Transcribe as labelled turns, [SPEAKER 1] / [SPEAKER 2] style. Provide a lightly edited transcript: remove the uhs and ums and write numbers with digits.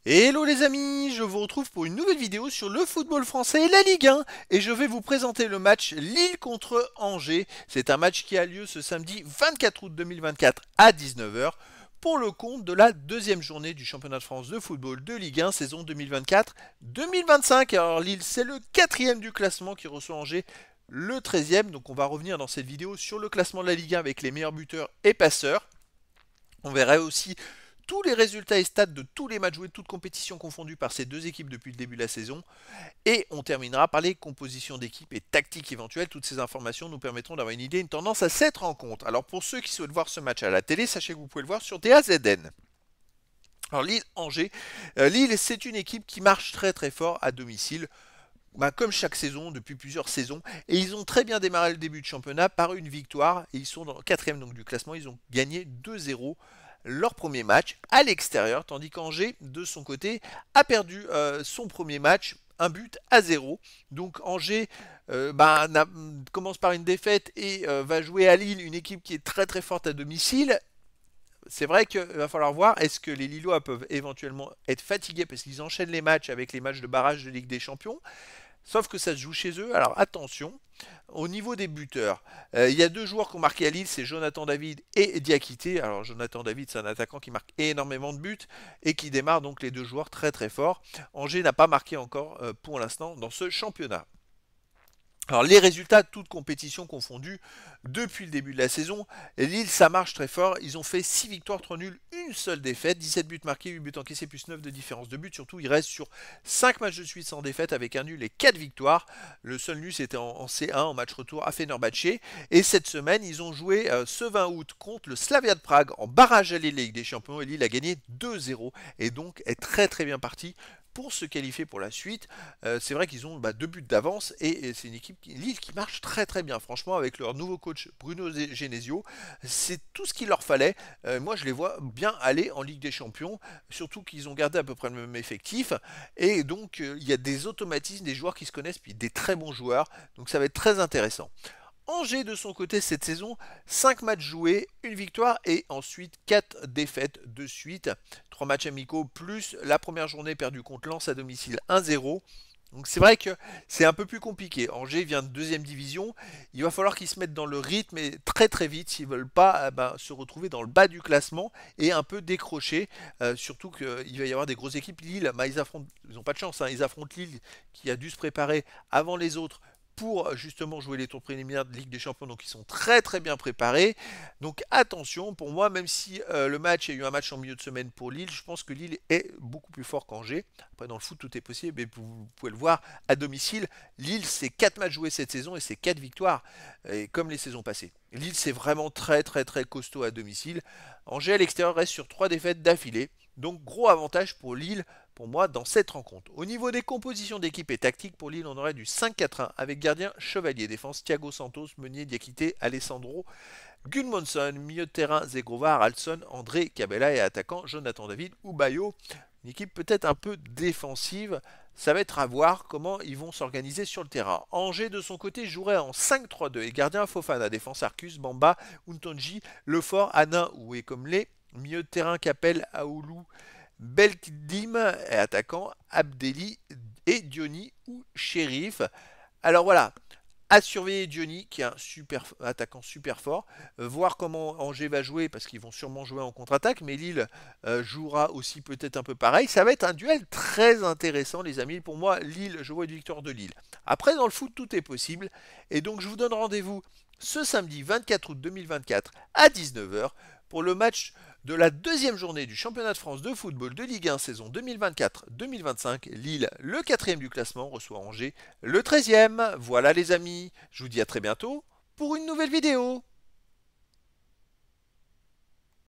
[SPEAKER 1] Hello les amis, je vous retrouve pour une nouvelle vidéo sur le football français et la Ligue 1 et je vais vous présenter le match Lille contre Angers. C'est un match qui a lieu ce samedi 24 août 2024 à 19 h pour le compte de la deuxième journée du championnat de France de football de Ligue 1 saison 2024-2025. Alors Lille c'est le quatrième du classement qui reçoit Angers le 13e. Donc on va revenir dans cette vidéo sur le classement de la Ligue 1 avec les meilleurs buteurs et passeurs. On verra aussi tous les résultats et stats de tous les matchs joués, toutes compétitions confondues par ces deux équipes depuis le début de la saison. Et on terminera par les compositions d'équipes et tactiques éventuelles. Toutes ces informations nous permettront d'avoir une idée, une tendance à cette rencontre. Alors pour ceux qui souhaitent voir ce match à la télé, sachez que vous pouvez le voir sur DAZN. Alors Lille-Angers, Lille c'est une équipe qui marche très très fort à domicile. Comme chaque saison, depuis plusieurs saisons. Et ils ont très bien démarré le début de championnat par une victoire. Et ils sont dans le quatrième donc, du classement. Ils ont gagné 2-0 leur premier match à l'extérieur. Tandis qu'Angers, de son côté, a perdu son premier match. Un but à 0. Donc Angers commence par une défaite et va jouer à Lille, une équipe qui est très très forte à domicile. C'est vrai qu'il va falloir voir, est-ce que les Lillois peuvent éventuellement être fatigués parce qu'ils enchaînent les matchs avec les matchs de barrage de Ligue des Champions. Sauf que ça se joue chez eux. Alors attention, au niveau des buteurs, il y a deux joueurs qui ont marqué à Lille, c'est Jonathan David et Diakité. Alors Jonathan David, c'est un attaquant qui marque énormément de buts et qui démarre donc les deux joueurs très très forts. Angers n'a pas marqué encore pour l'instant dans ce championnat. Alors les résultats, toutes compétitions confondues, depuis le début de la saison, Lille ça marche très fort, ils ont fait 6 victoires, 3 nuls, une seule défaite, 17 buts marqués, 8 buts encaissés plus 9 de différence de but, surtout ils restent sur 5 matchs de suite sans défaite avec un nul et 4 victoires, le seul nul c'était en C1 en match retour à Fenerbahçe, et cette semaine ils ont joué ce 20 août contre le Slavia de Prague en barrage à Lille Ligue des Champions et Lille a gagné 2-0 et donc est très très bien parti pour se qualifier pour la suite. C'est vrai qu'ils ont 2 buts d'avance et c'est une équipe Lille qui marche très très bien. Franchement, avec leur nouveau coach Bruno Genesio, c'est tout ce qu'il leur fallait. Moi, je les vois bien aller en Ligue des Champions, surtout qu'ils ont gardé à peu près le même effectif. Et donc, il y a des automatismes, des joueurs qui se connaissent, puis des très bons joueurs. Donc, ça va être très intéressant. Angers de son côté cette saison, 5 matchs joués, une victoire et ensuite 4 défaites de suite. 3 matchs amicaux plus la première journée perdue contre Lens à domicile 1-0. Donc c'est vrai que c'est un peu plus compliqué. Angers vient de deuxième division. Il va falloir qu'ils se mettent dans le rythme et très très vite s'ils ne veulent pas se retrouver dans le bas du classement et un peu décrocher. Surtout qu'il va y avoir des grosses équipes. Lille, ils n'ont pas de chance. Ils affrontent Lille qui a dû se préparer avant les autres pour justement jouer les tours préliminaires de Ligue des Champions, donc ils sont très très bien préparés. Donc attention, pour moi, même si le match, il y a eu un match en milieu de semaine pour Lille, je pense que Lille est beaucoup plus fort qu'Angers. Après, dans le foot, tout est possible, mais vous pouvez le voir à domicile. Lille, c'est 4 matchs joués cette saison et c'est 4 victoires, et comme les saisons passées. Lille, c'est vraiment très très très costaud à domicile. Angers à l'extérieur reste sur 3 défaites d'affilée. Donc gros avantage pour Lille, pour moi, dans cette rencontre. Au niveau des compositions d'équipe et tactique, pour Lille, on aurait du 5-4-1 avec gardien Chevalier, défense Thiago Santos, Meunier, Diakité, Alessandro, Gudmundsson, milieu de terrain Zegrova, Haraldsson, André Cabella et attaquant Jonathan David ou Bayo. Une équipe peut-être un peu défensive. Ça va être à voir comment ils vont s'organiser sur le terrain. Angers, de son côté, jouerait en 5-3-2 et gardien Fofana, défense Arcus, Bamba, Untonji, Lefort, Anin ou Ekomle, milieu de terrain Capel, Aoulou, Belkdim et attaquant Abdelli et Diony ou Shérif. Alors voilà, à surveiller Diony qui est un super attaquant super fort, voir comment Angers va jouer parce qu'ils vont sûrement jouer en contre-attaque, mais Lille jouera aussi peut-être un peu pareil. Ça va être un duel très intéressant les amis. Pour moi, Lille, je vois une victoire de Lille. Après dans le foot tout est possible et donc je vous donne rendez-vous ce samedi 24 août 2024 à 19 h pour le match de la deuxième journée du championnat de France de football de Ligue 1 saison 2024-2025. Lille, le quatrième du classement, reçoit Angers, le 13e. Voilà les amis, je vous dis à très bientôt pour une nouvelle vidéo.